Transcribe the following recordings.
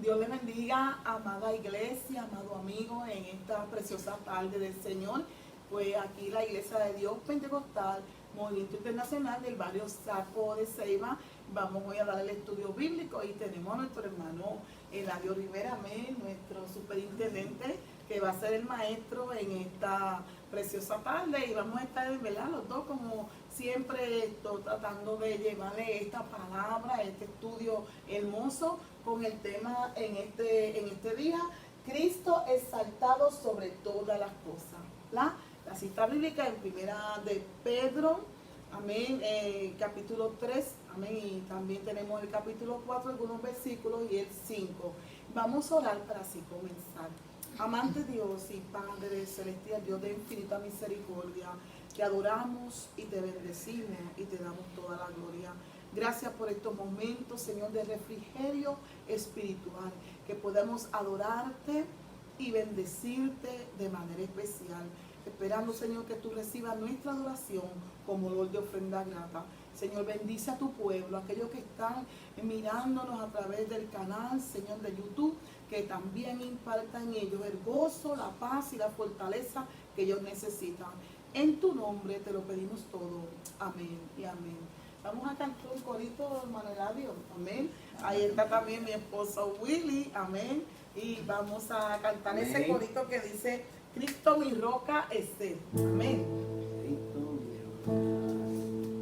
Dios les bendiga, amada iglesia, amado amigo, en esta preciosa tarde del Señor. Pues aquí la Iglesia de Dios Pentecostal, Movimiento Internacional del barrio Saco de Ceiba. Vamos hoy a dar el estudio bíblico y tenemos a nuestro hermano Eladio Rivera, amén, nuestro superintendente, que va a ser el maestro en esta preciosa tarde. Y vamos a estar, ¿verdad?, los dos como siempre tratando de llevarle esta palabra, este estudio hermoso con el tema en este día: Cristo exaltado sobre todas las cosas. La cita bíblica en primera de Pedro, amén, capítulo 3, amén, y también tenemos el capítulo 4, algunos versículos, y el 5. Vamos a orar para así comenzar. Amante Dios y Padre celestial, Dios de infinita misericordia, te adoramos y te bendecimos y te damos toda la gloria. Gracias por estos momentos, Señor, de refrigerio espiritual, que podamos adorarte y bendecirte de manera especial. Esperando, Señor, que tú recibas nuestra adoración como olor de ofrenda grata. Señor, bendice a tu pueblo, aquellos que están mirándonos a través del canal, Señor, de YouTube, que también imparta en ellos el gozo, la paz y la fortaleza que ellos necesitan. En tu nombre te lo pedimos todo. Amén y amén. Vamos a cantar un corito, hermano Eladio. Amén. Ahí está también mi esposo Willy. Amén. Y vamos a cantar ese corito que dice: Cristo mi roca es Él. Amén.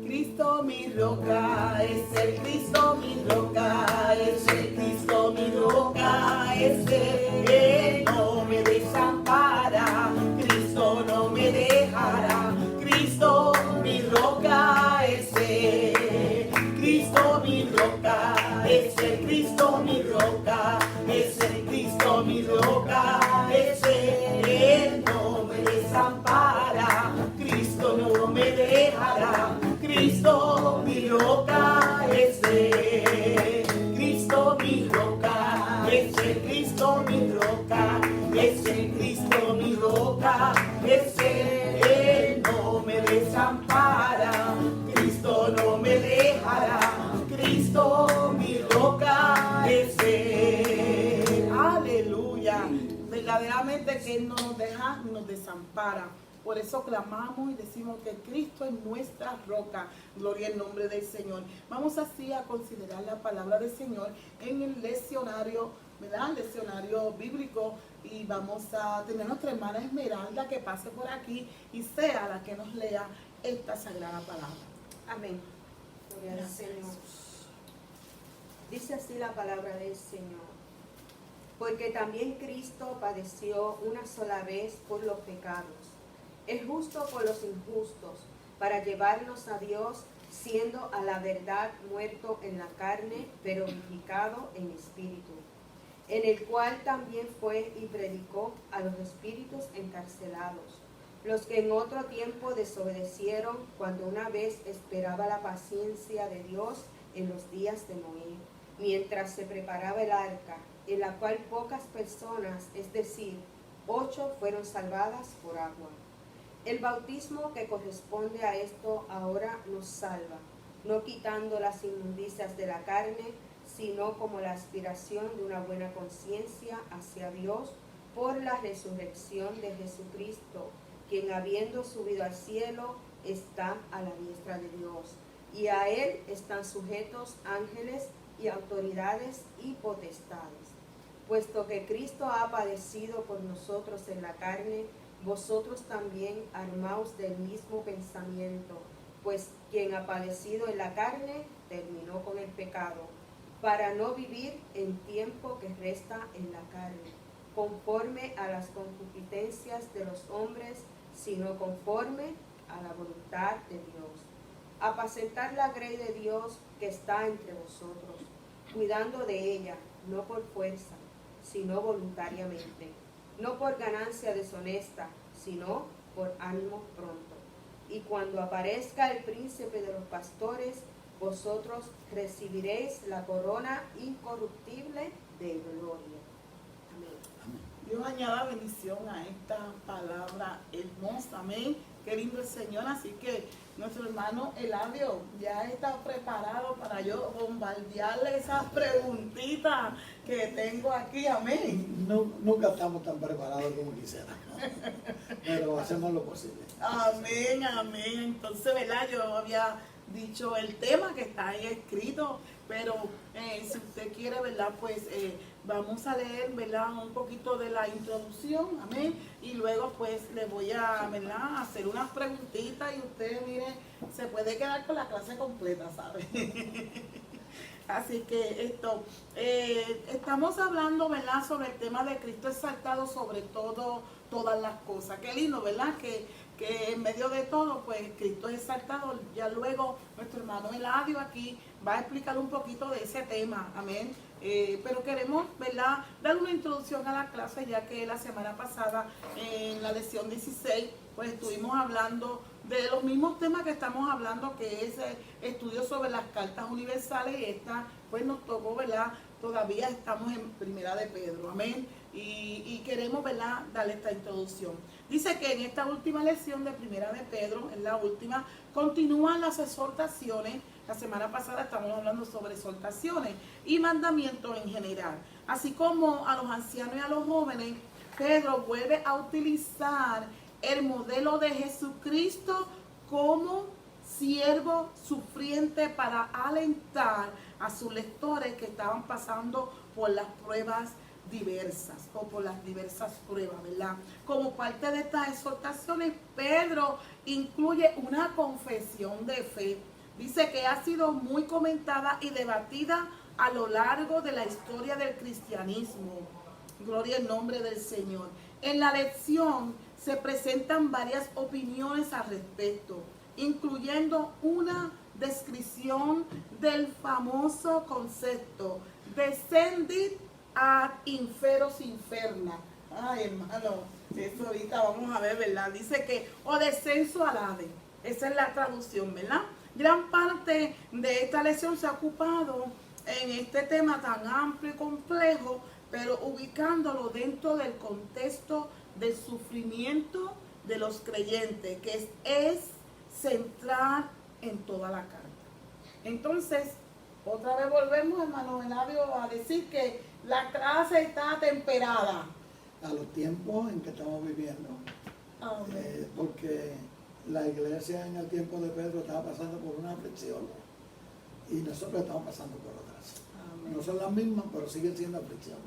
Cristo mi roca es Él, Cristo mi roca es Él, Cristo mi roca es Él. Él no me desampara, Cristo no me dejará. Cristo mi roca es Él, Cristo mi roca es Él, Cristo mi roca es Él, Cristo mi roca es Él. Él no me desampara, Cristo no me dejará. Cristo mi roca es Él, Cristo mi roca es Él, Cristo mi roca es Él, Cristo mi roca es Él. Él no me desampara, Cristo no me dejará. Cristo mi roca es Él. Aleluya. Verdaderamente que Él no nos deja, nos desampara. Por eso clamamos y decimos que Cristo es nuestra roca. Gloria al nombre del Señor. Vamos así a considerar la palabra del Señor en el leccionario, ¿verdad? El leccionario bíblico. Y vamos a tener a nuestra hermana Esmeralda que pase por aquí y sea la que nos lea esta sagrada palabra. Amén. Gloria al Señor. Dice así la palabra del Señor. Porque también Cristo padeció una sola vez por los pecados, es justo por los injustos, para llevarnos a Dios, siendo a la verdad muerto en la carne, pero vivificado en espíritu, en el cual también fue y predicó a los espíritus encarcelados, los que en otro tiempo desobedecieron, cuando una vez esperaba la paciencia de Dios en los días de Noé, mientras se preparaba el arca, en la cual pocas personas, es decir, 8, fueron salvadas por agua. El bautismo que corresponde a esto ahora nos salva, no quitando las inmundicias de la carne, sino como la aspiración de una buena conciencia hacia Dios por la resurrección de Jesucristo, quien habiendo subido al cielo está a la diestra de Dios, y a Él están sujetos ángeles y autoridades y potestades. Puesto que Cristo ha padecido por nosotros en la carne, vosotros también armaos del mismo pensamiento, pues quien ha padecido en la carne terminó con el pecado, para no vivir en tiempo que resta en la carne, conforme a las concupiscencias de los hombres, sino conforme a la voluntad de Dios. Apacentar la grey de Dios que está entre vosotros, cuidando de ella, no por fuerza, sino voluntariamente, no por ganancia deshonesta, sino por ánimo pronto. Y cuando aparezca el príncipe de los pastores, vosotros recibiréis la corona incorruptible de gloria. Amén. Dios añada bendición a esta palabra hermosa. Amén. Qué lindo el Señor. Así que nuestro hermano Eladio ya está preparado para yo bombardearle esas preguntitas que tengo aquí, amén. Nunca estamos tan preparados como quisiéramos, pero hacemos lo posible. Amén, amén. Entonces, ¿verdad? Yo había dicho el tema que está ahí escrito, pero si usted quiere, ¿verdad? Pues vamos a leer, ¿verdad? Un poquito de la introducción, amén. Y luego, pues, le voy a, ¿verdad? Hacer unas preguntitas y usted, mire, se puede quedar con la clase completa, ¿sabe? Así que estamos hablando, ¿verdad? Sobre el tema de Cristo exaltado sobre todo, todas las cosas. Qué lindo, ¿verdad? Que en medio de todo, pues Cristo es exaltado. Ya luego nuestro hermano Eladio aquí va a explicar un poquito de ese tema, amén. Pero queremos, ¿verdad?, dar una introducción a la clase, ya que la semana pasada, en la lección 16, pues estuvimos hablando de los mismos temas que estamos hablando, que es estudio sobre las cartas universales, y esta, pues nos tocó, ¿verdad? Todavía estamos en Primera de Pedro, amén. Y queremos, ¿verdad?, darle esta introducción. Dice que en esta última lección de Primera de Pedro, en la última, continúan las exhortaciones. La semana pasada estamos hablando sobre exhortaciones y mandamientos en general. Así como a los ancianos y a los jóvenes, Pedro vuelve a utilizar el modelo de Jesucristo como siervo sufriente para alentar a sus lectores que estaban pasando por las pruebas diversas o por las diversas pruebas, ¿verdad? Como parte de estas exhortaciones, Pedro incluye una confesión de fe. Dice que ha sido muy comentada y debatida a lo largo de la historia del cristianismo. Gloria al nombre del Señor. En la lección se presentan varias opiniones al respecto, incluyendo una descripción del famoso concepto descendit ad inferos inferna. Ay, hermano, eso ahorita vamos a ver, ¿verdad? Dice que, o descenso al Hades. Esa es la traducción, ¿verdad? Gran parte de esta lección se ha ocupado en este tema tan amplio y complejo, pero ubicándolo dentro del contexto del sufrimiento de los creyentes, que es central en toda la carta. Entonces, otra vez volvemos, hermano Eladio, a decir que la clase está temperada A los tiempos en que estamos viviendo, porque la iglesia en el tiempo de Pedro estaba pasando por una aflicción y nosotros estamos pasando por otras. Amén. No son las mismas, pero siguen siendo aflicciones.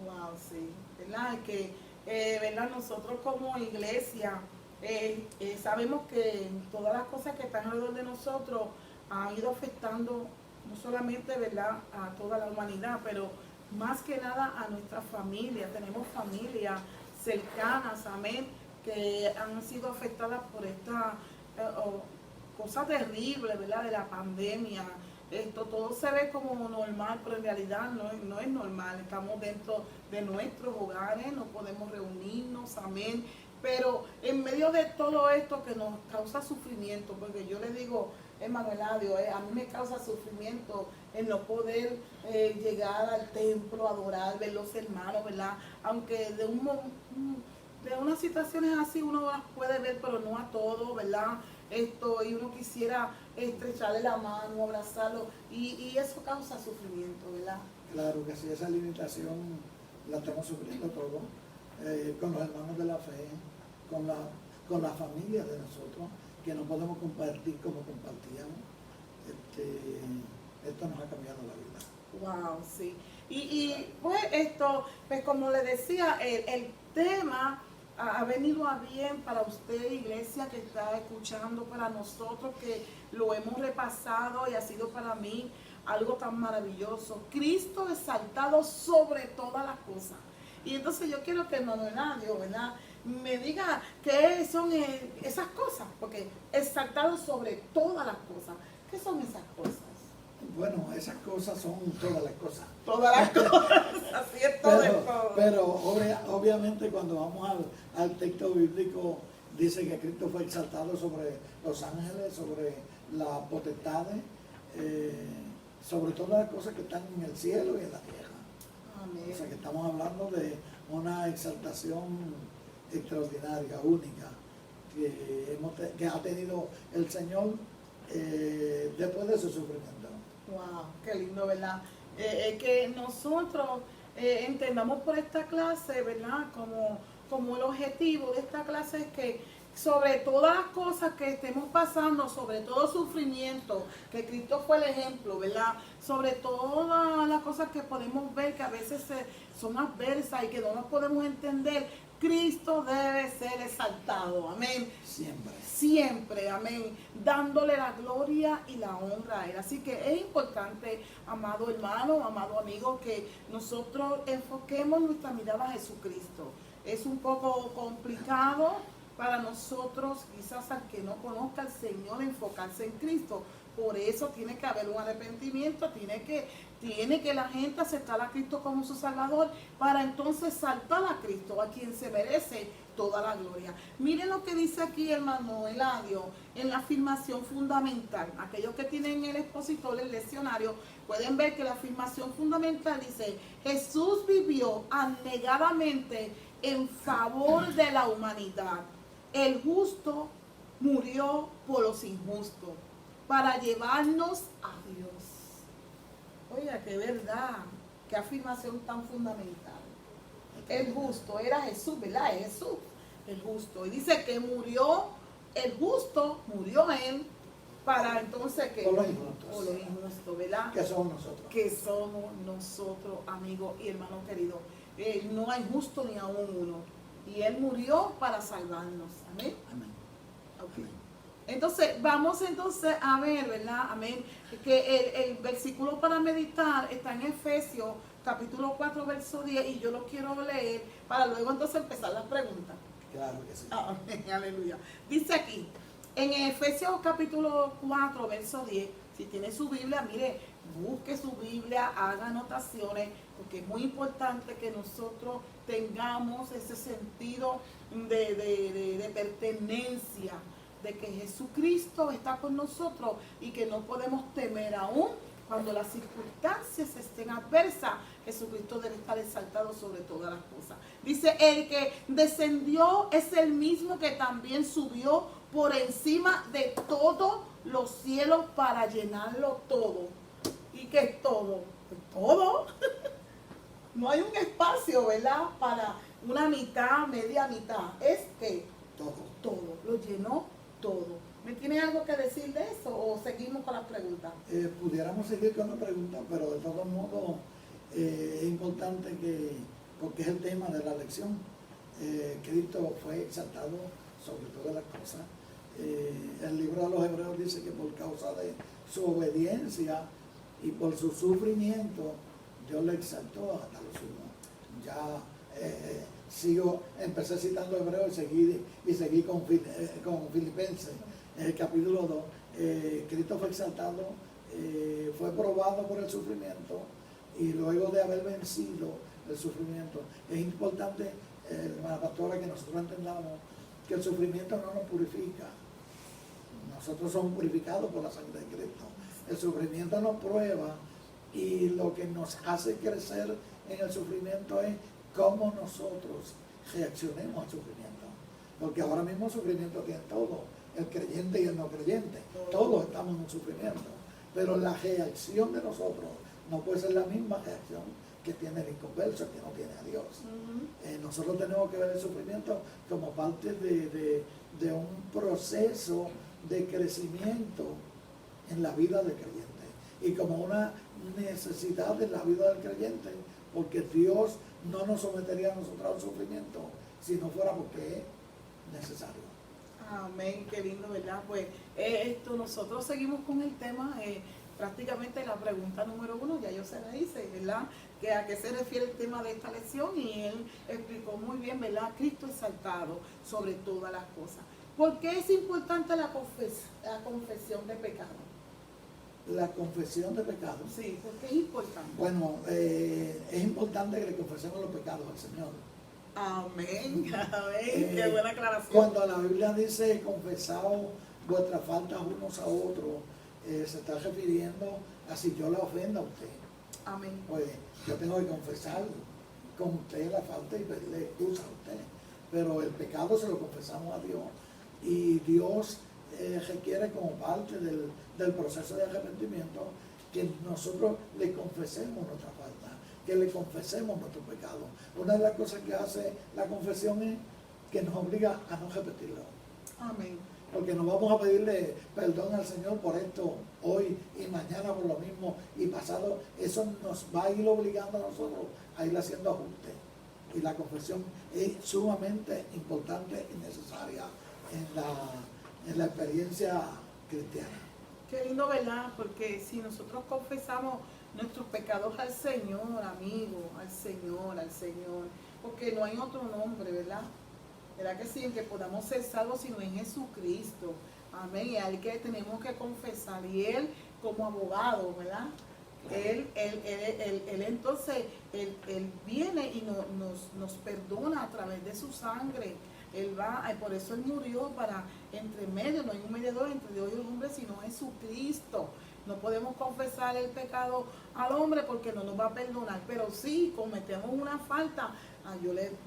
Wow, sí, ¿verdad? Que, ¿verdad? Nosotros como iglesia sabemos que todas las cosas que están alrededor de nosotros han ido afectando no solamente, ¿verdad?, a toda la humanidad, pero más que nada a nuestra familia. Tenemos familias cercanas, amén, que han sido afectadas por esta cosa terrible, ¿verdad?, de la pandemia. Esto todo se ve como normal, pero en realidad no es normal. Estamos dentro de nuestros hogares, no podemos reunirnos, amén. Pero en medio de todo esto que nos causa sufrimiento, porque yo le digo, hermano Eladio, a mí me causa sufrimiento el no poder llegar al templo, adorar, ver los hermanos, ¿verdad? Aunque de unas situaciones así uno las puede ver, pero no a todos, ¿verdad? Y uno quisiera estrecharle la mano, abrazarlo, y eso causa sufrimiento, ¿verdad? Claro que sí, esa limitación la estamos sufriendo todos, con los hermanos de la fe, con la familia de nosotros, que no podemos compartir como compartíamos. Esto nos ha cambiado la vida. Wow, sí. Y pues pues como le decía, el tema ha venido a bien para usted, iglesia, que está escuchando, para nosotros que lo hemos repasado, y ha sido para mí algo tan maravilloso. Cristo exaltado sobre todas las cosas. Y entonces yo quiero que el hermano Eladio, ¿verdad?, me diga qué son esas cosas, porque exaltado sobre todas las cosas. ¿Qué son esas cosas? Bueno, esas cosas son todas las cosas. Todas las cosas, así es todo. Pero obviamente cuando vamos al texto bíblico, dice que Cristo fue exaltado sobre los ángeles, sobre las potestades, sobre todas las cosas que están en el cielo y en la tierra. Amén. O sea que estamos hablando de una exaltación extraordinaria, única, que ha tenido el Señor después de su sufrimiento. Wow, qué lindo, ¿verdad? Que nosotros entendamos por esta clase, ¿verdad? Como el objetivo de esta clase es que sobre todas las cosas que estemos pasando, sobre todo sufrimiento, que Cristo fue el ejemplo, ¿verdad? Sobre todas las cosas que podemos ver que a veces son adversas y que no nos podemos entender, Cristo debe ser exaltado, amén. Siempre. Siempre, amén, dándole la gloria y la honra a Él. Así que es importante, amado hermano, amado amigo, que nosotros enfoquemos nuestra mirada a Jesucristo. Es un poco complicado para nosotros, quizás al que no conozca al Señor, enfocarse en Cristo. Por eso tiene que haber un arrepentimiento, tiene que la gente aceptar a Cristo como su Salvador, para entonces saltar a Cristo, a quien se merece toda la gloria. Miren lo que dice aquí hermano Eladio, en la afirmación fundamental. Aquellos que tienen el expositor, el leccionario, pueden ver que la afirmación fundamental dice: Jesús vivió abnegadamente en favor de la humanidad. El justo murió por los injustos, para llevarnos a Dios. Oiga, qué verdad, qué afirmación tan fundamental. El justo era Jesús, ¿verdad? Es Jesús, el justo. Y dice que murió, el justo murió él, para entonces que... Por los injustos. Por los injustos, ¿verdad? Que somos nosotros. Que somos nosotros, amigos y hermanos queridos. No hay justo ni aún uno. Y Él murió para salvarnos. Amén. Amén. Okay. Amén. Entonces, vamos entonces a ver, ¿verdad? Amén. Que el versículo para meditar está en Efesios, capítulo 4, verso 10, y yo lo quiero leer para luego entonces empezar las preguntas. Claro que sí. Amén, aleluya. Dice aquí, en Efesios capítulo 4, verso 10, si tiene su Biblia, mire, busque su Biblia, haga anotaciones, porque es muy importante que nosotros tengamos ese sentido de pertenencia, de que Jesucristo está con nosotros y que no podemos temer aún cuando las circunstancias estén adversas. Jesucristo debe estar exaltado sobre todas las cosas. Dice, el que descendió es el mismo que también subió por encima de todos los cielos para llenarlo todo. ¿Y qué es todo? Pues todo. No hay un espacio, ¿verdad? Para una mitad, media mitad. Es que todo, lo llenó todo. ¿Me tiene algo que decir de eso o seguimos con las preguntas? Pudiéramos seguir con la pregunta, pero de todos modos es importante que, porque es el tema de la lección, Cristo fue exaltado sobre todas las cosas. El libro de los Hebreos dice que por causa de su obediencia y por su sufrimiento, Dios le exaltó hasta lo sumo. Ya empecé citando Hebreos y seguí con Filipenses. En el capítulo 2, Cristo fue exaltado, fue probado por el sufrimiento, y luego de haber vencido el sufrimiento, es importante, hermana pastora, que nosotros entendamos que el sufrimiento no nos purifica. Nosotros somos purificados por la sangre de Cristo. El sufrimiento nos prueba, y lo que nos hace crecer en el sufrimiento es cómo nosotros reaccionemos al sufrimiento. Porque ahora mismo el sufrimiento tiene todo. El creyente y el no creyente, todos estamos en un sufrimiento, pero la reacción de nosotros no puede ser la misma reacción que tiene el inconverso, que no tiene a Dios. Nosotros tenemos que ver el sufrimiento como parte de un proceso de crecimiento en la vida del creyente y como una necesidad en la vida del creyente, porque Dios no nos sometería a nosotros al sufrimiento si no fuera porque es necesario. Amén, qué lindo, ¿verdad? Pues nosotros seguimos con el tema, prácticamente la pregunta número 1, ya yo se la hice, ¿verdad? Que a qué se refiere el tema de esta lección, y él explicó muy bien, ¿verdad? Cristo exaltado sobre todas las cosas. ¿Por qué es importante la confesión de pecado? La confesión de pecado. Sí, porque es importante. Bueno, es importante que le confesemos los pecados al Señor. Amén, amén, qué buena aclaración. Cuando la Biblia dice confesaos vuestras faltas unos a otros, se está refiriendo a si yo la ofendo a usted. Amén. Pues yo tengo que confesar con usted la falta y pedirle excusa a usted. Pero el pecado se lo confesamos a Dios, y Dios requiere como parte del proceso de arrepentimiento que nosotros le confesemos nuestra falta. que le confesemos nuestros pecados. Una de las cosas que hace la confesión es que nos obliga a no repetirlo. Amén. Porque nos vamos a pedirle perdón al Señor por esto hoy y mañana por lo mismo y pasado. Eso nos va a ir obligando a nosotros a ir haciendo ajustes. Y la confesión es sumamente importante y necesaria en la experiencia cristiana. Qué lindo, ¿verdad? Porque si nosotros confesamos nuestros pecados al Señor, amigo, al Señor, porque no hay otro nombre, ¿verdad? ¿Verdad que sí? En que podamos ser salvos sino en Jesucristo. Amén. Y al que tenemos que confesar. Y Él como abogado, ¿verdad? Él entonces, Él viene y nos perdona a través de su sangre. Él va, por eso Él murió para entre medio, no hay un mediador entre Dios y el hombre, sino Jesucristo. No podemos confesar el pecado al hombre porque no nos va a perdonar, pero sí cometemos una falta.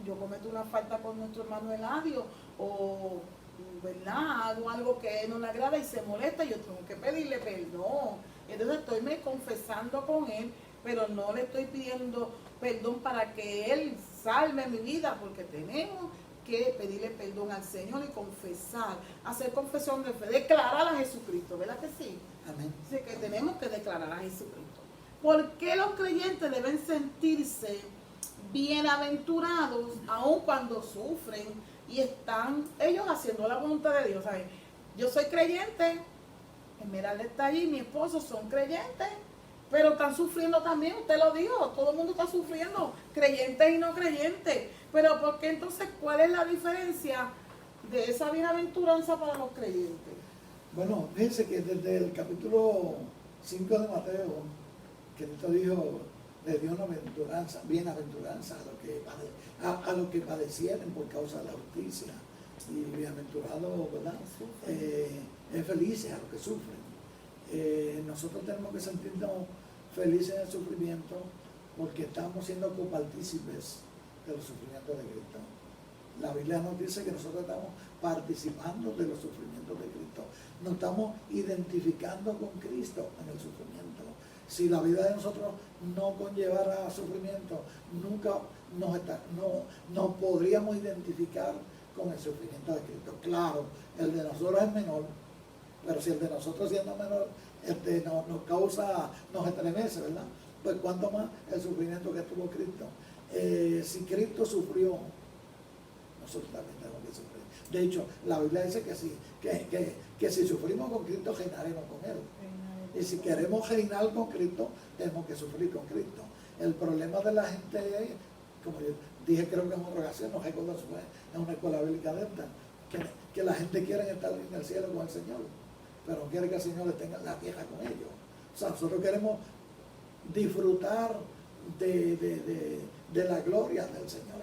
Yo cometo una falta con nuestro hermano Eladio, o ¿verdad? Hago algo que no le agrada y se molesta, yo tengo que pedirle perdón. Entonces estoy confesando con él, pero no le estoy pidiendo perdón para que él salve mi vida, porque tenemos que pedirle perdón al Señor y confesar, hacer confesión de fe, declarar a Jesucristo, ¿verdad que sí? Amén. Así que tenemos que declarar a Jesucristo. ¿Por qué los creyentes deben sentirse bienaventurados aun cuando sufren y están ellos haciendo la voluntad de Dios? ¿Saben? Yo soy creyente, Esmeralda está allí, mi esposo son creyentes, pero están sufriendo también, usted lo dijo, todo el mundo está sufriendo, creyentes y no creyentes. Pero ¿por qué entonces cuál es la diferencia de esa bienaventuranza para los creyentes? Bueno, fíjense que desde el capítulo 5 de Mateo, Cristo dijo, le dio una bienaventuranza a los que padecieren por causa de la justicia. Y bienaventurados, ¿verdad? Es felices a los que sufren. Nosotros tenemos que sentirnos felices en el sufrimiento porque estamos siendo copartícipes de los sufrimientos de Cristo. La Biblia nos dice que nosotros estamos participando de los sufrimientos de Cristo. Nos estamos identificando con Cristo en el sufrimiento. Si la vida de nosotros no conllevara sufrimiento, nunca nos podríamos identificar con el sufrimiento de Cristo. Claro, el de nosotros es menor, pero si el de nosotros siendo menor nos estremece, ¿verdad? Pues cuánto más el sufrimiento que tuvo Cristo. Si Cristo sufrió, nosotros también tenemos que sufrir. De hecho, la Biblia dice que sí, que si sufrimos con Cristo, reinaremos con Él. Y si queremos reinar con Cristo, tenemos que sufrir con Cristo. El problema de la gente es, como yo dije, creo que en otra ocasión, no recuerdo si fue en una escuela bíblica de esta, que la gente quiere estar en el cielo con el Señor, pero no quiere que el Señor le tenga la tierra con ellos. O sea, nosotros queremos disfrutar de la gloria del Señor.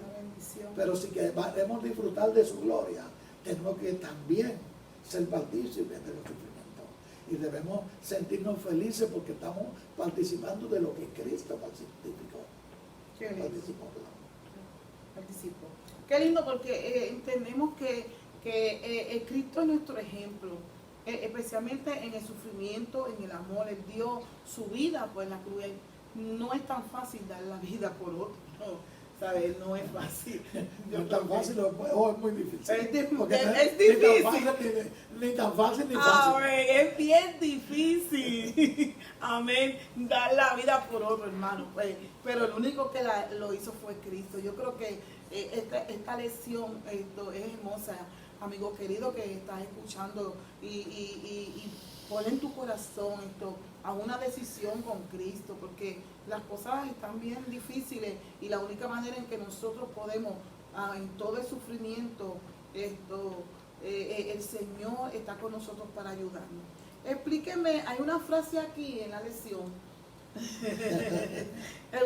Pero si queremos disfrutar de su gloria, tenemos que también ser partícipes de los sufrimientos. Y debemos sentirnos felices porque estamos participando de lo que Cristo participó. Participó. Qué lindo, porque entendemos que Cristo es nuestro ejemplo, especialmente en el sufrimiento, en el amor. Él dio su vida por la cruz. No es tan fácil dar la vida por otro, no. ¿Sabes? No es fácil. No es tan fácil o es muy difícil. Es difícil. Ni tan fácil ni fácil. Amén. Es bien difícil. Amén. Dar la vida por otro, hermano. Pero el único que lo hizo fue Cristo. Yo creo que esta lección es hermosa, amigo querido que estás escuchando. Y pon en tu corazón a una decisión con Cristo, porque las cosas están bien difíciles y la única manera en que nosotros podemos, en todo el sufrimiento, el Señor está con nosotros para ayudarnos. Explíqueme, hay una frase aquí en la lección,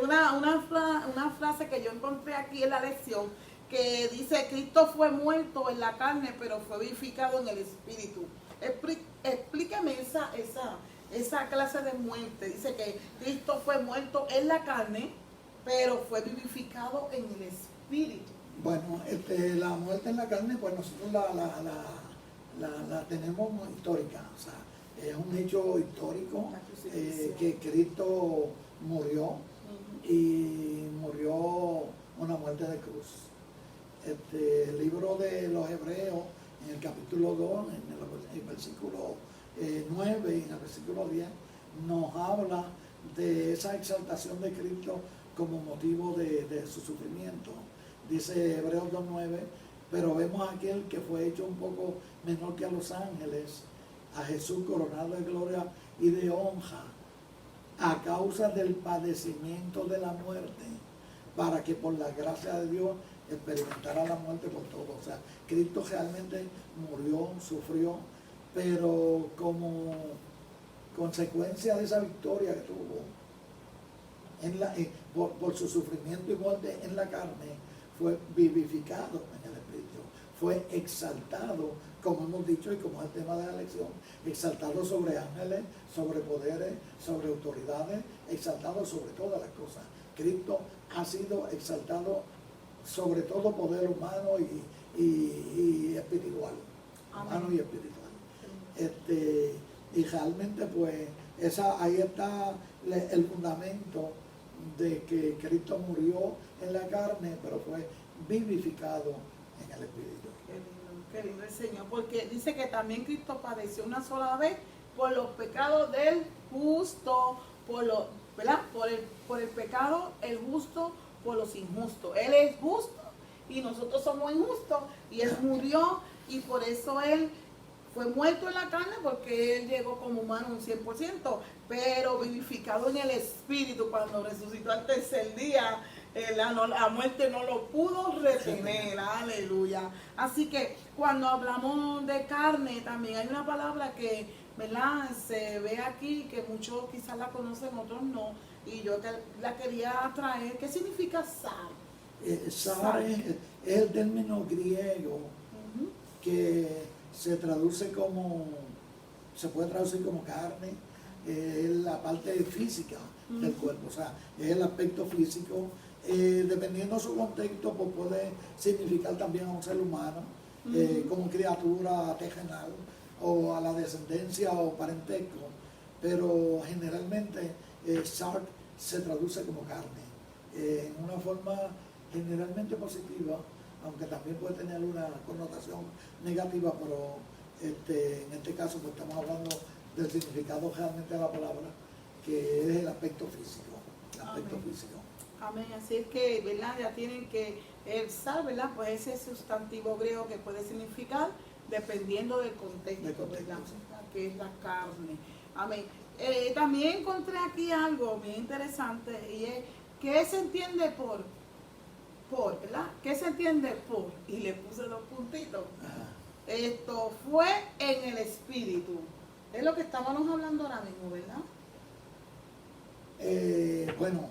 una frase que yo encontré aquí en la lección, que dice: Cristo fue muerto en la carne, pero fue vivificado en el Espíritu. Explíqueme esa clase de muerte. Dice que Cristo fue muerto en la carne, pero fue vivificado en el Espíritu. Bueno, la muerte en la carne, pues nosotros la tenemos histórica. O sea, es un hecho histórico que Cristo murió y murió una muerte de cruz. El libro de los Hebreos, en el capítulo 2, en el versículo 9 y en el versículo 10, nos habla de esa exaltación de Cristo como motivo de su sufrimiento. Dice Hebreos 2:9, pero vemos a aquel que fue hecho un poco menor que a los ángeles, a Jesús coronado de gloria y de honra, a causa del padecimiento de la muerte, para que por la gracia de Dios experimentara la muerte por todo. O sea, Cristo realmente murió, sufrió, pero como consecuencia de esa victoria que tuvo por su sufrimiento y muerte en la carne, fue vivificado en el Espíritu, fue exaltado, como hemos dicho y como es el tema de la lección, exaltado sobre ángeles, sobre poderes, sobre autoridades, exaltado sobre todas las cosas. Cristo ha sido exaltado sobre todo poder humano y espiritual. Humano y espiritual. Y realmente pues ahí está el fundamento de que Cristo murió en la carne, pero fue vivificado en el Espíritu. Qué lindo el Señor, porque dice que también Cristo padeció una sola vez por los pecados del justo, ¿verdad? Por el pecado, el justo, por los injustos. Él es justo y nosotros somos injustos, y Él murió, y por eso Él fue muerto en la carne, porque Él llegó como humano un 100%, pero vivificado en el Espíritu. Cuando resucitó al tercer día, la muerte no lo pudo retener. Aleluya. Así que cuando hablamos de carne, también hay una palabra que, ¿verdad?, se ve aquí, que muchos quizás la conocen, otros no, y yo la quería traer. ¿Qué significa sal? Sal es el término griego que se puede traducir como carne, es la parte física del cuerpo, o sea, es el aspecto físico. Dependiendo de su contexto, pues puede significar también a un ser humano, como criatura terrenal, o a la descendencia o parentesco, pero generalmente sark se traduce como carne, en una forma generalmente positiva, aunque también puede tener una connotación negativa, pero en este caso pues estamos hablando del significado realmente de la palabra, que es el aspecto físico. Amén. Así es que, ¿verdad?, ya tienen que el sal, ¿verdad?, pues ese sustantivo griego que puede significar dependiendo del contexto, ¿verdad?, que es la carne. Amén. También encontré aquí algo bien interesante, y es ¿qué se entiende por, ¿verdad? ¿Qué se entiende por? Y le puse 2 puntitos. Esto fue en el Espíritu. Es lo que estábamos hablando ahora mismo, ¿verdad? Bueno,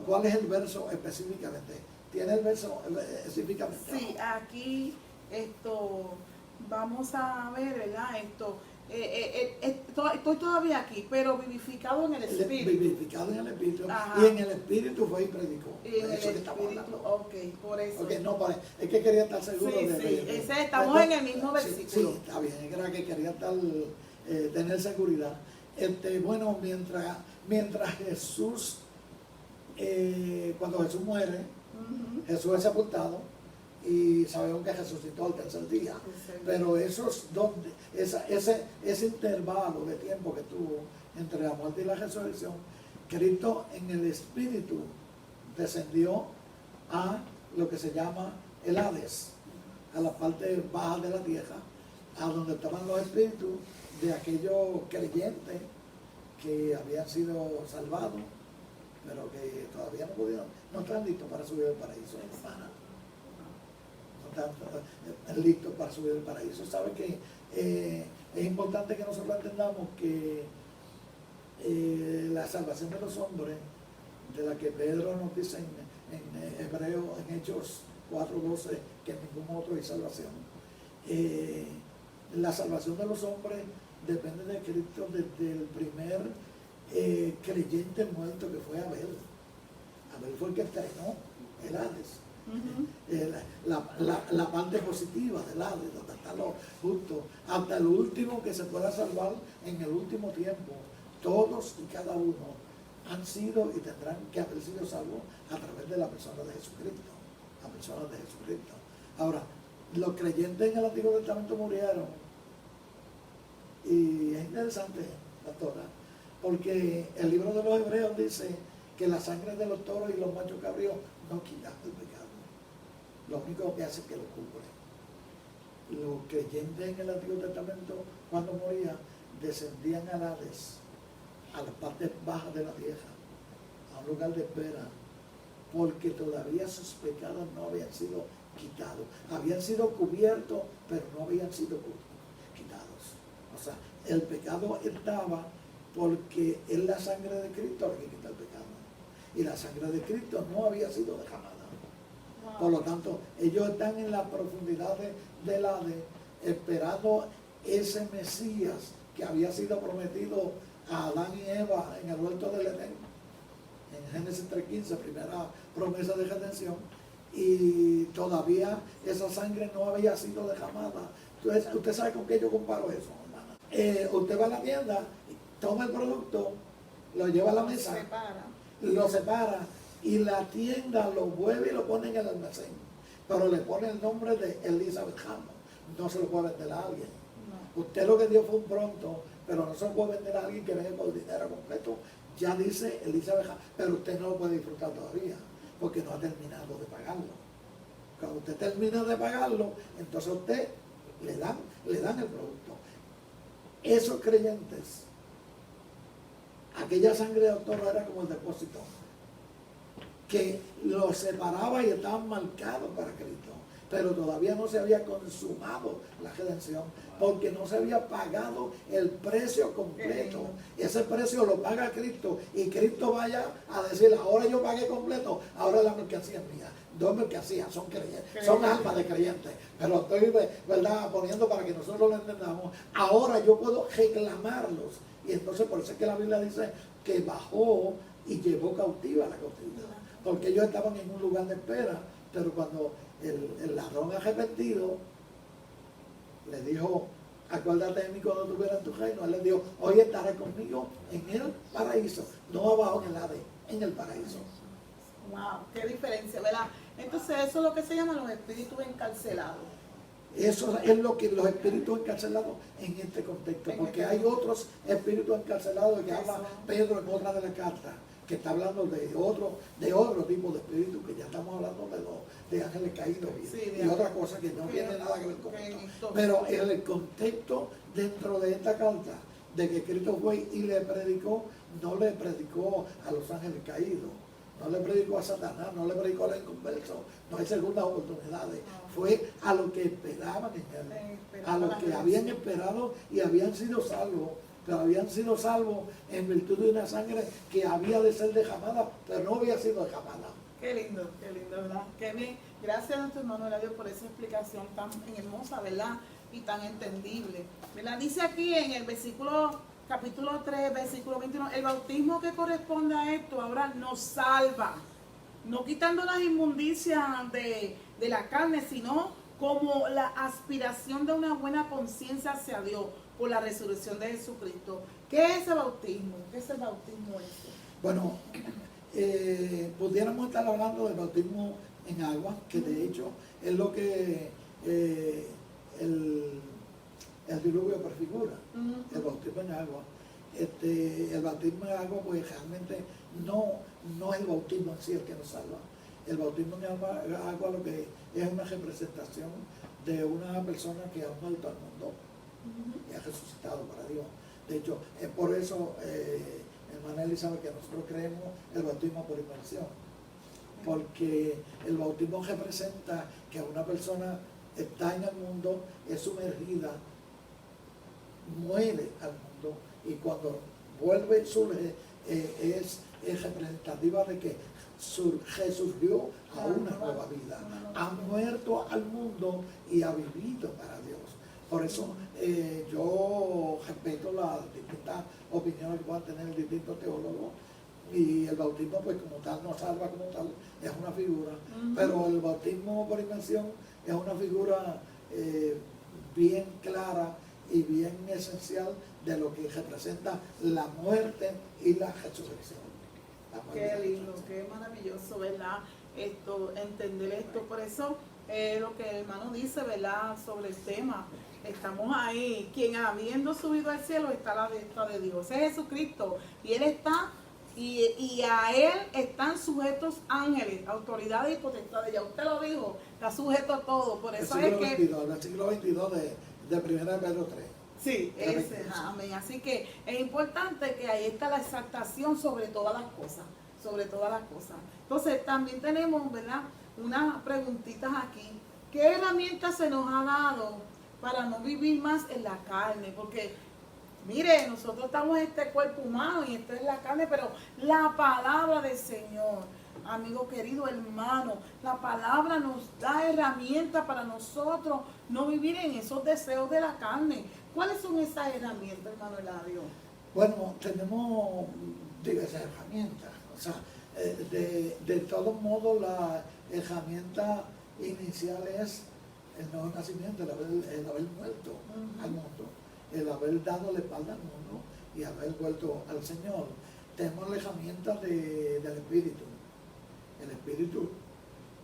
¿cuál es el verso específicamente? ¿Tiene el verso específicamente? Sí, aquí vamos a ver, ¿verdad? Estoy todavía aquí, pero vivificado en el Espíritu. Vivificado en el Espíritu. Ajá. Y en el Espíritu fue y predicó. Y en el eso que estamos Espíritu, hablando. ok, por eso. Okay, no, es que quería estar seguro Estamos en el mismo versículo. Sí, está bien, era que quería tener seguridad. Bueno, mientras Jesús, cuando Jesús muere, Jesús es sepultado, y sabemos que resucitó al tercer día. Pero ese intervalo de tiempo que tuvo entre la muerte y la resurrección, Cristo en el Espíritu descendió a lo que se llama el Hades, a la parte baja de la tierra, a donde estaban los espíritus de aquellos creyentes que habían sido salvados, pero que todavía no están listos para subir al paraíso. Listos para subir al paraíso. ¿Sabe que es importante que nosotros entendamos que la salvación de los hombres, de la que Pedro nos dice en Hebreo, en Hechos 4:12, que en ningún otro hay salvación? La salvación de los hombres depende de Cristo desde el primer creyente muerto, que fue Abel. Abel fue el que estrenó el Hades. La parte positiva del Hades, donde están los justos, hasta el último que se pueda salvar en el último tiempo. Todos y cada uno han sido y tendrán que haber sido salvos a través de la persona de Jesucristo. La persona de Jesucristo. Ahora, los creyentes en el Antiguo Testamento murieron. Y es interesante, pastora, porque el libro de los Hebreos dice que la sangre de los toros y los machos cabríos no quitan el pecado. Lo único que hace es que lo cubre. Los creyentes en el Antiguo Testamento, cuando morían, descendían al Hades, a las partes bajas de la tierra, a un lugar de espera, porque todavía sus pecados no habían sido quitados. Habían sido cubiertos, pero no habían sido quitados. O sea, el pecado estaba porque es la sangre de Cristo la que quita el pecado. Y la sangre de Cristo no había sido derramada. Por lo tanto, ellos están en las profundidades del Hades esperando ese Mesías que había sido prometido a Adán y Eva en el huerto del Edén. En Génesis 3:15, primera promesa de redención. Y todavía esa sangre no había sido derramada. Entonces, ¿usted sabe con qué yo comparo eso, hermana? Usted va a la tienda, toma el producto, lo lleva a la mesa, lo separa y la tienda lo vuelve y lo pone en el almacén, pero le pone el nombre de Elizabeth Hammond. No se lo puede vender a alguien. No. Usted lo que dio fue un pronto, pero no se lo puede vender a alguien que venga por dinero completo. Ya dice Elizabeth Hammond, pero usted no lo puede disfrutar todavía porque no ha terminado de pagarlo. Cuando usted termina de pagarlo, entonces a usted le dan el producto. Esos creyentes, aquella sangre de toro era como el depósito que los separaba y estaban marcados para Cristo, pero todavía no se había consumado la redención porque no se había pagado el precio completo. Ese precio lo paga Cristo y Cristo vaya a decir, ahora yo pagué completo, ahora la mercancía es mía. Dos mercancías son creyentes, son almas de creyentes, pero estoy, ¿verdad?, poniendo para que nosotros lo entendamos. Ahora yo puedo reclamarlos, y entonces por eso es que la Biblia dice que bajó y llevó cautiva la cautividad, porque ellos estaban en un lugar de espera, pero cuando el ladrón arrepentido le dijo, acuérdate de mí cuando tú vieras tu reino, él le dijo, hoy estarás conmigo en el paraíso, no abajo en el Hades, en el paraíso. Wow, qué diferencia, ¿verdad? Entonces eso es lo que se llama los espíritus encarcelados. Eso es lo que los espíritus encarcelados en este contexto, porque hay otros espíritus encarcelados que habla Pedro en otra de las cartas, que está hablando de otro tipo de espíritu, que ya estamos hablando de ángeles caídos y otra cosa que no tiene nada que ver con esto. Pero en el contexto dentro de esta carta, de que Cristo fue y le predicó, no le predicó a los ángeles caídos, no le predicó a Satanás, no le predicó a los inconversos, no hay segundas oportunidades, fue a los que esperaban en él, a los que habían esperado y habían sido salvos, pero habían sido salvos en virtud de una sangre que había de ser derramada, pero no había sido derramada. Qué lindo, ¿verdad? Qué bien. Gracias a nuestro hermano Eladio por esa explicación tan hermosa, ¿verdad? Y tan entendible, ¿verdad? Dice aquí en el capítulo 3, versículo 21, el bautismo que corresponde a esto ahora nos salva, no quitando las inmundicias de la carne, sino como la aspiración de una buena conciencia hacia Dios por la resurrección de Jesucristo. ¿Qué es ese bautismo? ¿Qué es el bautismo ese? Bueno, pudiéramos estar hablando del bautismo en agua, que de hecho es lo que el diluvio prefigura, el bautismo en agua. El bautismo en agua, pues realmente no es el bautismo en sí el que nos salva. El bautismo en agua lo que es una representación de una persona que ha muerto al mundo y ha resucitado para Dios. De hecho, es por eso, hermana Elizabeth, que nosotros creemos el bautismo por inmersión, porque el bautismo representa que una persona está en el mundo, es sumergida, muere al mundo, y cuando vuelve y surge es representativa de que resurgió a una nueva vida, ha muerto al mundo y ha vivido para Dios. Por eso yo respeto las distintas opiniones que puedan tener distintos teólogos, y el bautismo pues como tal no salva como tal, es una figura, pero el bautismo por inmersión es una figura bien clara y bien esencial de lo que representa la muerte y la resurrección. Qué lindo, qué maravilloso, ¿verdad? Entender esto. Por eso lo que el hermano dice, ¿verdad? Sobre el tema. Estamos ahí. Quien habiendo subido al cielo está a la diestra de Dios. Ese es Jesucristo. Y Él está, y a Él están sujetos ángeles, autoridades y potestades. Ya usted lo dijo, está sujeto a todo. Por eso es que... El versículo 22 de 1 Pedro 3. Sí, ese, amén. Así que es importante que ahí está la exaltación sobre todas las cosas, sobre todas las cosas. Entonces también tenemos, ¿verdad?, unas preguntitas aquí. ¿Qué herramientas se nos ha dado para no vivir más en la carne? Porque, mire, nosotros estamos en este cuerpo humano y esto es la carne, pero la palabra del Señor, amigo querido hermano, la palabra nos da herramientas para nosotros no vivir en esos deseos de la carne. ¿Cuáles son esas herramientas, hermano Eladio? Bueno, tenemos diversas herramientas. O sea, de todos modos, la herramienta inicial es el nuevo nacimiento, el haber muerto al mundo, el haber dado la espalda al mundo y haber vuelto al Señor. Tenemos la herramienta del Espíritu. El Espíritu,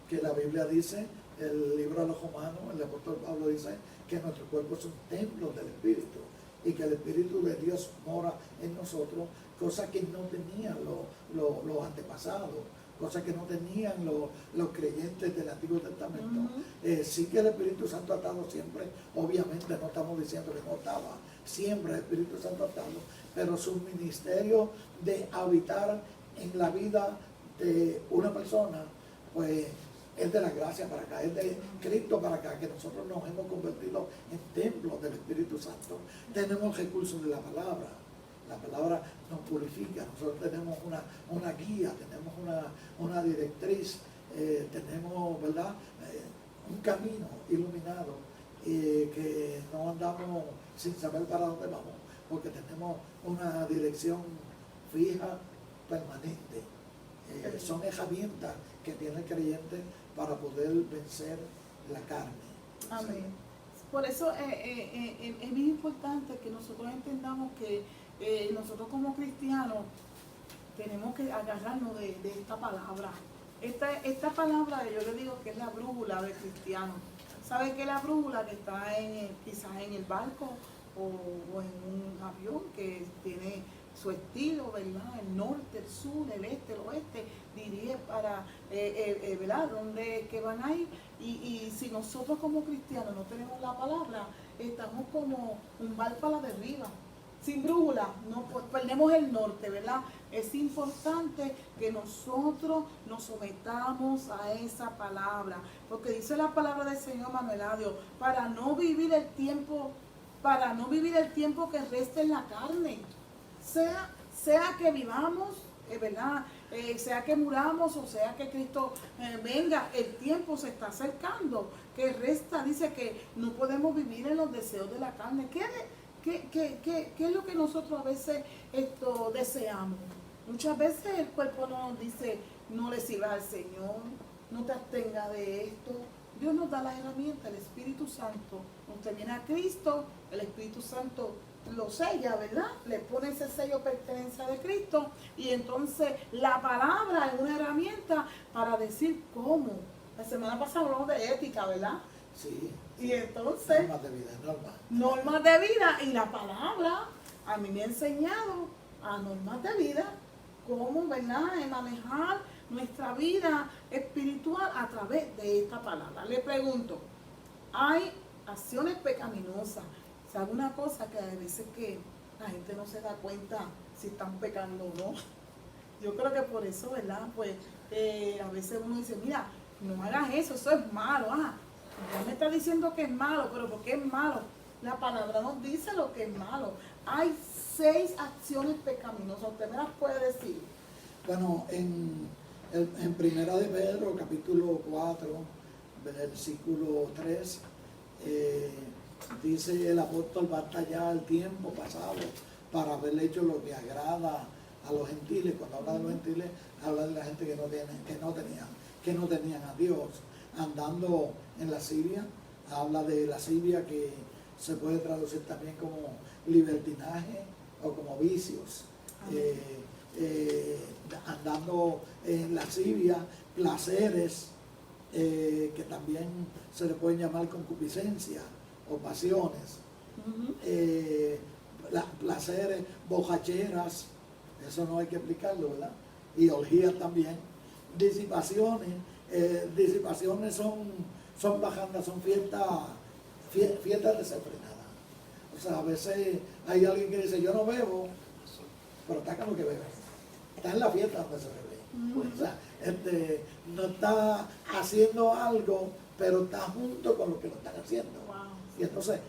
que la Biblia dice, el libro de los Romanos, el apóstol Pablo dice que nuestro cuerpo es un templo del Espíritu y que el Espíritu de Dios mora en nosotros, cosa que no tenían los antepasados, cosa que no tenían los creyentes del Antiguo Testamento. Sí que el Espíritu Santo ha estado siempre, obviamente no estamos diciendo que no estaba, siempre el Espíritu Santo ha estado, pero su ministerio de habitar en la vida de una persona, pues es de la gracia para acá, es de Cristo para acá, que nosotros nos hemos convertido en templos del Espíritu Santo. Tenemos recursos de la palabra nos purifica, nosotros tenemos una guía, tenemos una directriz, tenemos, ¿verdad?, un camino iluminado, que no andamos sin saber para dónde vamos, porque tenemos una dirección fija, permanente. Son herramientas que tiene el creyente para poder vencer la carne. Amén. ¿Sí? Por eso es bien importante que nosotros entendamos que nosotros como cristianos tenemos que agarrarnos de esta palabra. Esta palabra yo le digo que es la brújula del cristiano. ¿Sabe qué es la brújula? Que está quizás en el barco o en un avión que tiene su estilo, ¿verdad? El norte, el sur, el este, el oeste, dirige para, ¿verdad?, dónde que van a ir. Y si nosotros como cristianos no tenemos la palabra, estamos como un barco a la deriva, sin brújula, no, pues perdemos el norte, ¿verdad? Es importante que nosotros nos sometamos a esa palabra, porque dice la palabra del Señor, Manuel Eladio, para no vivir el tiempo que resta en la carne. Sea que vivamos, ¿verdad? Sea que muramos o sea que Cristo venga, el tiempo se está acercando. Que resta, dice que no podemos vivir en los deseos de la carne. ¿Qué es lo que nosotros a veces deseamos? Muchas veces el cuerpo nos dice, no le sirvas al Señor, no te abstengas de esto. Dios nos da las herramientas, el Espíritu Santo. Usted viene a Cristo, el Espíritu Santo lo sella, ¿verdad? Le pone ese sello pertenencia de Cristo y entonces la palabra es una herramienta para decir cómo. La semana pasada hablamos de ética, ¿verdad? Sí. Y entonces... Normas de vida, normas de vida, y la palabra a mí me ha enseñado a normas de vida, cómo, ¿verdad?, manejar nuestra vida espiritual a través de esta palabra. Le pregunto, ¿hay acciones pecaminosas? ¿Sabe una cosa que a veces que la gente no se da cuenta si están pecando o no? Yo creo que por eso, ¿verdad? Pues a veces uno dice, mira, no hagas eso es malo. Ya me está diciendo que es malo, pero ¿por qué es malo? La palabra nos dice lo que es malo. Hay 6 acciones pecaminosas. ¿Usted me las puede decir? Bueno, en Primera de Pedro, capítulo 4, versículo 3, dice el apóstol, basta ya el tiempo pasado para haber hecho lo que agrada a los gentiles. Cuando habla de los gentiles, habla de la gente que no tenían a Dios. Andando en lascivia, habla de lascivia, que se puede traducir también como libertinaje o como vicios. andando en lascivia, placeres, que también se le pueden llamar concupiscencia o pasiones, placeres, bojacheras, eso no hay que explicarlo, ¿verdad? Y orgías también, disipaciones, disipaciones son bajandas, son fiestas desenfrenadas. O sea, a veces hay alguien que dice, yo no bebo, pero está con lo que bebe. Está en la fiesta donde se bebe. O sea, no está haciendo algo, pero está junto con lo que lo están haciendo. Wow. Y entonces,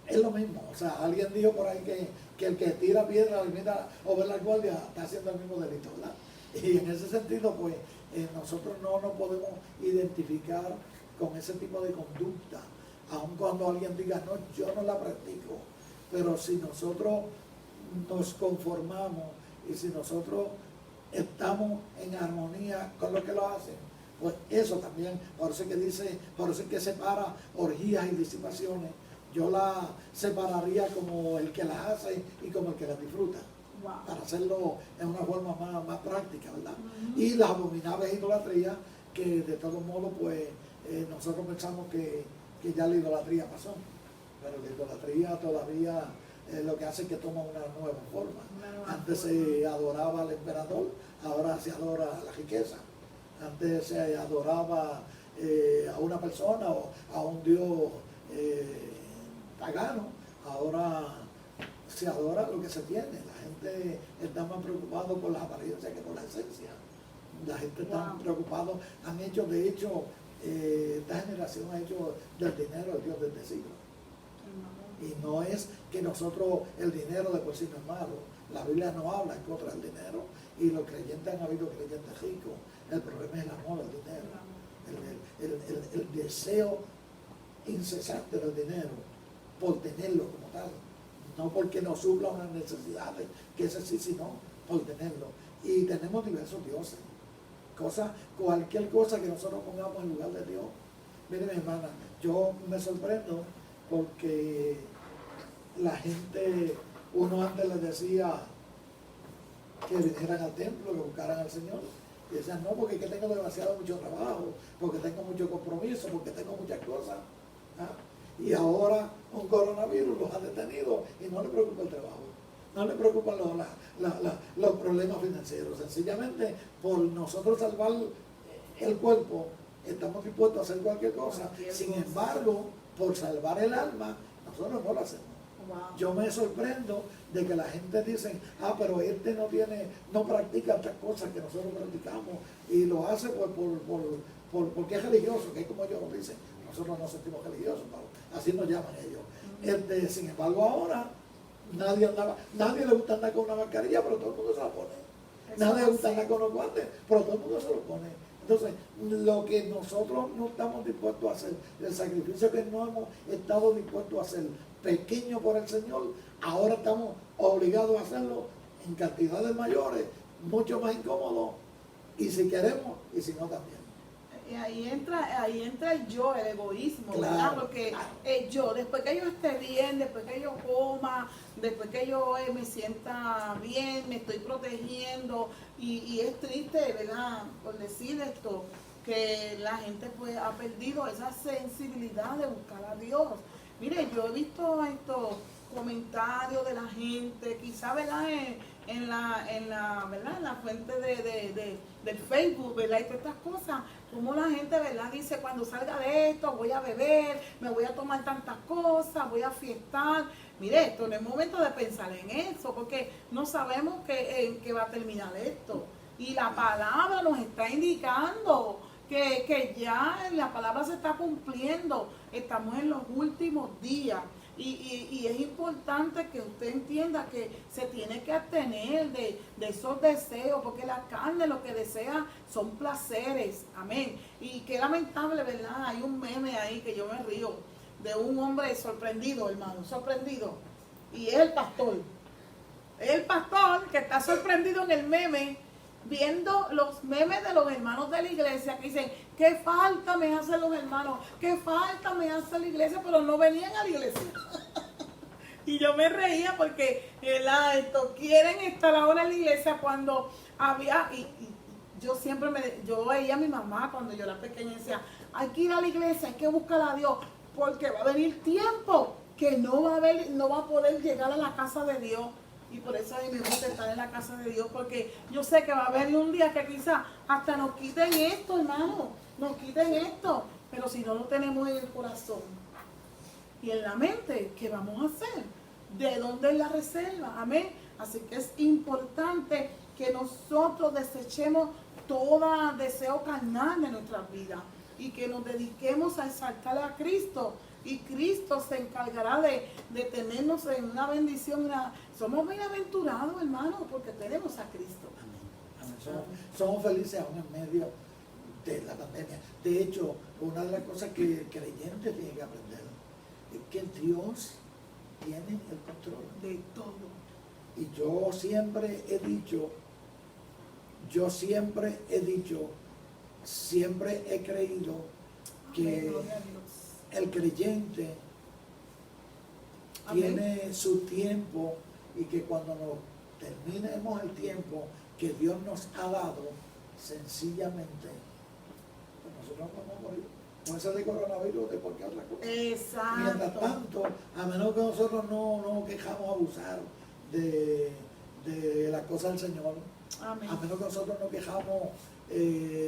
es lo mismo. O sea, alguien dijo por ahí que el que tira piedra o ve la guardia está haciendo el mismo delito, ¿verdad? Y en ese sentido, pues, nosotros no nos podemos identificar con ese tipo de conducta, aun cuando alguien diga, no, yo no la practico. Pero si nosotros nos conformamos y si nosotros estamos en armonía con lo que lo hacen, pues eso también, por eso es que separa orgías y disipaciones. Yo la separaría como el que las hace y como el que las disfruta, Wow. para hacerlo en una forma más práctica, ¿verdad? Y las abominables idolatrías, que de todos modos, pues, nosotros pensamos que ya la idolatría pasó, pero la idolatría todavía lo que hace es que toma una nueva forma. Antes se adoraba al emperador, ahora se adora a la riqueza. Antes se adoraba a una persona o a un dios pagano, ahora se adora lo que se tiene. La gente está más preocupada por las apariencias que por la esencia. La gente está preocupada, de hecho, esta generación ha hecho del dinero el Dios del siglo. Y no es que nosotros, el dinero de por sí no es malo. La Biblia no habla en contra del dinero y los creyentes han habido creyentes ricos. El problema es el amor al dinero, el deseo incesante del dinero por tenerlo como tal. No porque nos supla unas necesidades, que ese sí, sino por tenerlo. Y tenemos diversos dioses. Cualquier cosa que nosotros pongamos en lugar de Dios. Mire, mi hermana, yo me sorprendo porque la gente, uno antes les decía que vinieran al templo, que buscaran al Señor, y decían, no, porque es que tengo mucho trabajo, porque tengo mucho compromiso, porque tengo muchas cosas. ¿Ah? Y ahora un coronavirus los ha detenido y no le preocupa el trabajo, no le preocupan los problemas financieros. Sencillamente, por nosotros salvar el cuerpo, estamos dispuestos a hacer cualquier cosa. Sin embargo, por salvar el alma, nosotros no lo hacemos. Wow. Yo me sorprendo de que la gente dice, pero este no practica estas cosas que nosotros practicamos y lo hace porque es religioso, que es como ellos lo dicen. Nosotros nos sentimos religiosos, así nos llaman ellos. Sin embargo, ahora nadie le gusta andar con una mascarilla, pero todo el mundo se la pone. Nadie le gusta andar con los guantes, pero todo el mundo se lo pone. Entonces, lo que nosotros no estamos dispuestos a hacer, el sacrificio que no hemos estado dispuestos a hacer, pequeño por el Señor, ahora estamos obligados a hacerlo en cantidades mayores, mucho más incómodos, y si queremos, y si no también. Y ahí entra el yo, el egoísmo, Claro, ¿verdad? Porque yo, después que yo esté bien, después que yo coma, después que yo me sienta bien, me estoy protegiendo, y es triste, ¿verdad? Por decir esto, que la gente pues ha perdido esa sensibilidad de buscar a Dios. Mire, yo he visto estos comentarios de la gente, quizá, ¿verdad? En la fuente del Facebook, ¿verdad? Y todas estas cosas, como la gente, ¿verdad? Dice, cuando salga de esto, voy a beber, me voy a tomar tantas cosas, voy a fiestar. Mire, esto no es momento de pensar en eso, porque no sabemos en qué va a terminar esto. Y la palabra nos está indicando que ya la palabra se está cumpliendo, estamos en los últimos días. Y es importante que usted entienda que se tiene que abstener de esos deseos, porque la carne lo que desea son placeres, amén. Y qué lamentable, ¿verdad? Hay un meme ahí que yo me río, de un hombre sorprendido, hermano, sorprendido, y es el pastor. Es el pastor que está sorprendido en el meme, viendo los memes de los hermanos de la iglesia que dicen, qué falta me hacen los hermanos, qué falta me hace la iglesia, pero no venían a la iglesia. Y yo me reía porque quieren estar ahora en la iglesia cuando había, y yo siempre yo veía a mi mamá cuando yo era pequeña y decía, hay que ir a la iglesia, hay que buscar a Dios, porque va a venir tiempo que no va a poder llegar a la casa de Dios. Y por eso a mí me gusta estar en la casa de Dios, porque yo sé que va a haber un día que quizás hasta nos quiten esto, hermano, nos quiten esto, pero si no lo tenemos en el corazón y en la mente, ¿qué vamos a hacer? ¿De dónde es la reserva? Amén. Así que es importante que nosotros desechemos todo deseo carnal de nuestras vidas y que nos dediquemos a exaltar a Cristo. Y Cristo se encargará de tenernos en una bendición. Somos bienaventurados, hermanos, porque tenemos a Cristo. Amén. Somos felices aún en medio de la pandemia. De hecho, una de las cosas que el creyente tiene que aprender es que Dios tiene el control De todo. Y yo siempre he dicho, siempre he creído Amén, que gloria a Dios. el creyente tiene su tiempo y que cuando nos terminemos el tiempo que Dios nos ha dado, sencillamente, pues nosotros vamos a morir. No es de coronavirus, de cualquier otra cosa. Exacto. Mientras tanto, a menos que nosotros no quejamos abusar de las cosas del Señor, Amén. a menos que nosotros no quejamos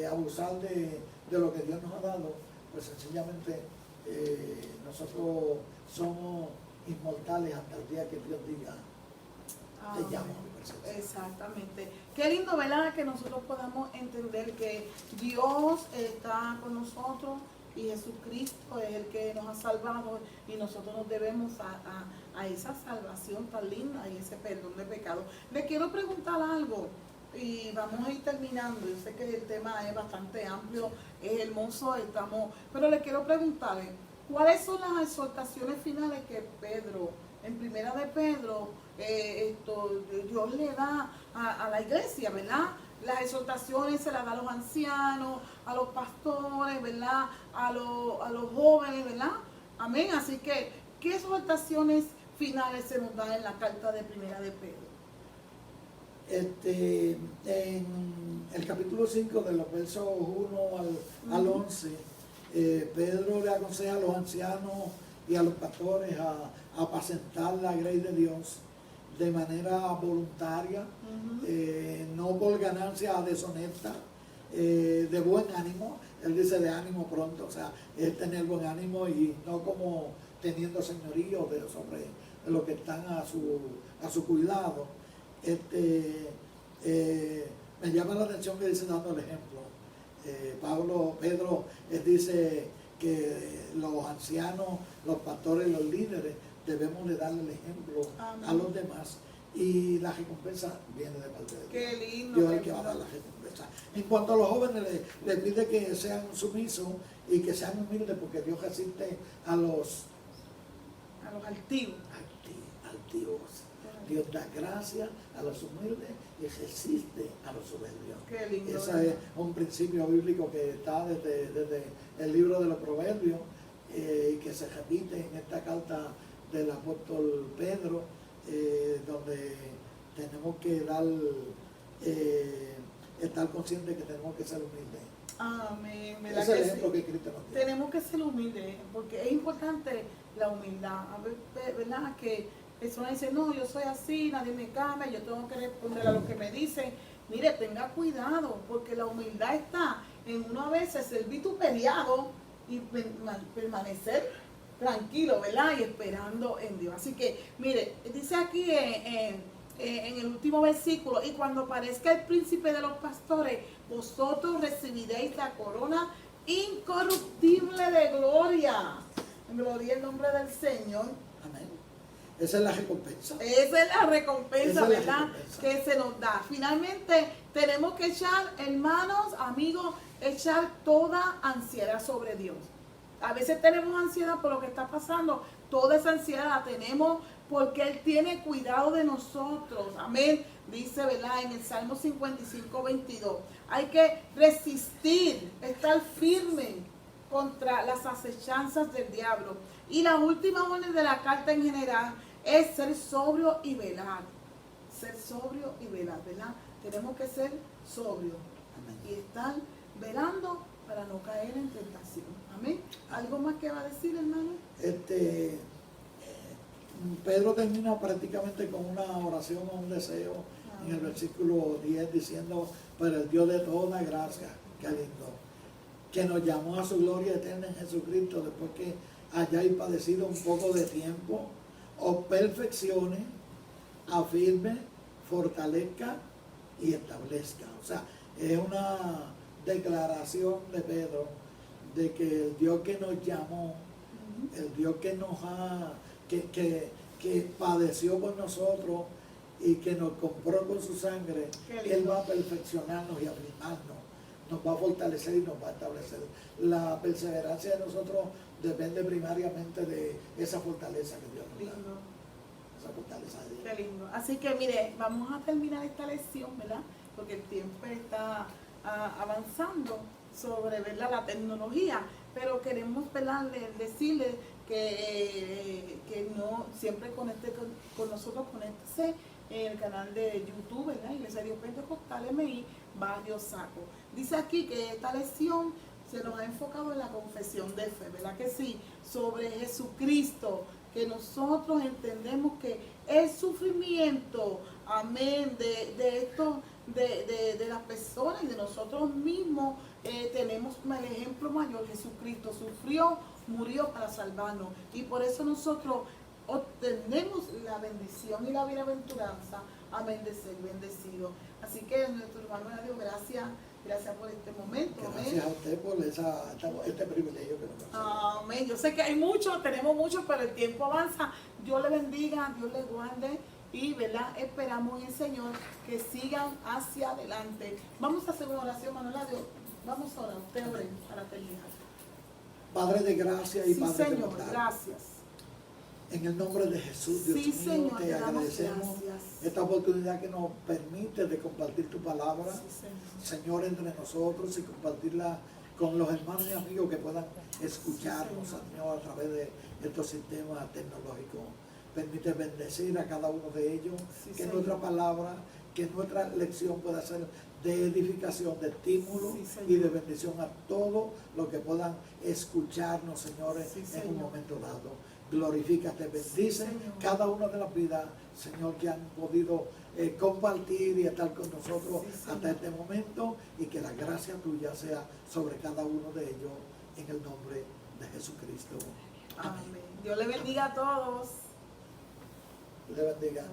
abusar de lo que Dios nos ha dado, pues sencillamente nosotros somos inmortales hasta el día que Dios diga, te llamo a mi presencia. Exactamente. Qué lindo, ¿verdad? Que nosotros podamos entender que Dios está con nosotros y Jesucristo es el que nos ha salvado y nosotros nos debemos a esa salvación tan linda y ese perdón de pecado. Le quiero preguntar algo y vamos a ir terminando. Yo sé que el tema es bastante amplio, es hermoso, pero le quiero preguntar, ¿cuáles son las exhortaciones finales que Pedro, en primera de Pedro, Dios le da a la iglesia, ¿verdad? Las exhortaciones se las da a los ancianos, a los pastores, ¿verdad? A los jóvenes, ¿verdad? Amén. Así que, ¿qué exhortaciones finales se nos dan en la carta de primera de Pedro? En el capítulo 5 de los versos 1 al 11, Pedro le aconseja a los ancianos y a los pastores a apacentar la grey de Dios de manera voluntaria, no por ganancia deshonesta, de buen ánimo. Él dice de ánimo pronto, o sea, es tener buen ánimo y no como teniendo señorío sobre los que están a su cuidado. Me llama la atención que dice dando el ejemplo. Pedro dice que los ancianos, los pastores y los líderes debemos de darle el ejemplo a los demás y la recompensa viene de parte de Dios. Qué lindo. Dios es el que va a dar la recompensa. En cuanto a los jóvenes, les pide que sean sumisos y que sean humildes porque Dios resiste a los altivos. Altivos. Dios da gracia a los humildes y resiste a los soberbios. Qué lindo. Ese es un principio bíblico que está desde el libro de los Proverbios y que se repite en esta carta del apóstol Pedro, donde tenemos que estar conscientes que tenemos que ser humildes. Amén. Ese es el ejemplo que Cristo nos dio. Tenemos que ser humildes, porque es importante la humildad. A ver, ¿verdad? Que personas dicen, no, yo soy así, nadie me cambia, yo tengo que responder a lo que me dicen. Mire, tenga cuidado, porque la humildad está en uno a veces ser vituperiado y permanecer tranquilo, ¿verdad? Y esperando en Dios. Así que, mire, dice aquí en el último versículo, y cuando aparezca el príncipe de los pastores, vosotros recibiréis la corona incorruptible de gloria. Gloria el nombre del Señor. Amén. Esa es la recompensa. Esa es la recompensa, Esa es la ¿verdad? recompensa. Que se nos da. Finalmente, tenemos que echar, hermanos, amigos, echar toda ansiedad sobre Dios. A veces tenemos ansiedad por lo que está pasando. Toda esa ansiedad la tenemos porque Él tiene cuidado de nosotros. Amén. Dice, ¿verdad? En el Salmo 55, 22. Hay que resistir, estar firme contra las acechanzas del diablo. Y la última orden de la carta en general es ser sobrio y velar. Ser sobrio y velar, ¿verdad? Tenemos que ser sobrios Amén. y estar velando para no caer en tentación. Amén. ¿Algo más que va a decir, hermano? Pedro termina prácticamente con una oración o un deseo en el versículo 10 diciendo, pero el Dios de toda gracia, qué lindo, que nos llamó a su gloria eterna en Jesucristo, después que hayáis padecido un poco de tiempo, os perfeccione, afirme, fortalezca y establezca. O sea, es una declaración de Pedro de que el Dios que nos llamó, el Dios que nos ha, que padeció por nosotros y que nos compró con su sangre, Él va a perfeccionarnos y afirmarnos, nos va a fortalecer y nos va a establecer. La perseverancia de nosotros depende primariamente de esa fortaleza que Dios nos da. Lindo. Esa fortaleza de Dios. Qué lindo. Así que mire, vamos a terminar esta lección, ¿verdad? Porque el tiempo está avanzando sobre, ¿verdad?, la tecnología, pero queremos, ¿verdad?, decirle que no siempre conecte con nosotros, conéctese en el canal de YouTube, ¿verdad?, Iglesia de Dios Pentecostal MI, Barrio Saco. Dice aquí que esta lección se nos ha enfocado en la confesión de fe, ¿verdad que sí? Sobre Jesucristo, que nosotros entendemos que el sufrimiento, amén, de las personas y de nosotros mismos, tenemos el ejemplo mayor. Jesucristo sufrió, murió para salvarnos, y por eso nosotros obtenemos la bendición y la bienaventuranza, amén, de ser bendecidos. Así que nuestro hermano de Dios, gracias por este momento. Gracias a usted por este privilegio que nos da. Amén. Yo sé que hay muchos, tenemos muchos, pero el tiempo avanza. Dios le bendiga, Dios le guarde, y, ¿verdad?, esperamos en el Señor que sigan hacia adelante. Vamos a hacer una oración, Manuela. Dios, vamos a orar. Usted ore para terminar. Padre de gracia y Sí, Padre de Señor, bondad, gracias. en el nombre de Jesús, Dios Sí, mío, Señor, te te damos agradecemos gracias. esta oportunidad que nos permite de compartir tu palabra, Sí, Señor, entre nosotros, y compartirla con los hermanos y amigos que puedan escucharnos, Sí, Señor, a través de estos sistemas tecnológicos. Permite bendecir a cada uno de ellos, Sí, que Señor. nuestra palabra, que nuestra lección pueda ser de edificación, de estímulo Sí, Señor. y de bendición a todos los que puedan escucharnos, señores, Sí, en un Señor. momento dado. Glorifícate, bendice Señor. cada una de las vidas, Señor, que han podido compartir y estar con nosotros Sí, Señor. hasta este momento, y que la gracia tuya sea sobre cada uno de ellos, en el nombre de Jesucristo. Amén. Amén. Dios le bendiga a todos. Le bendiga.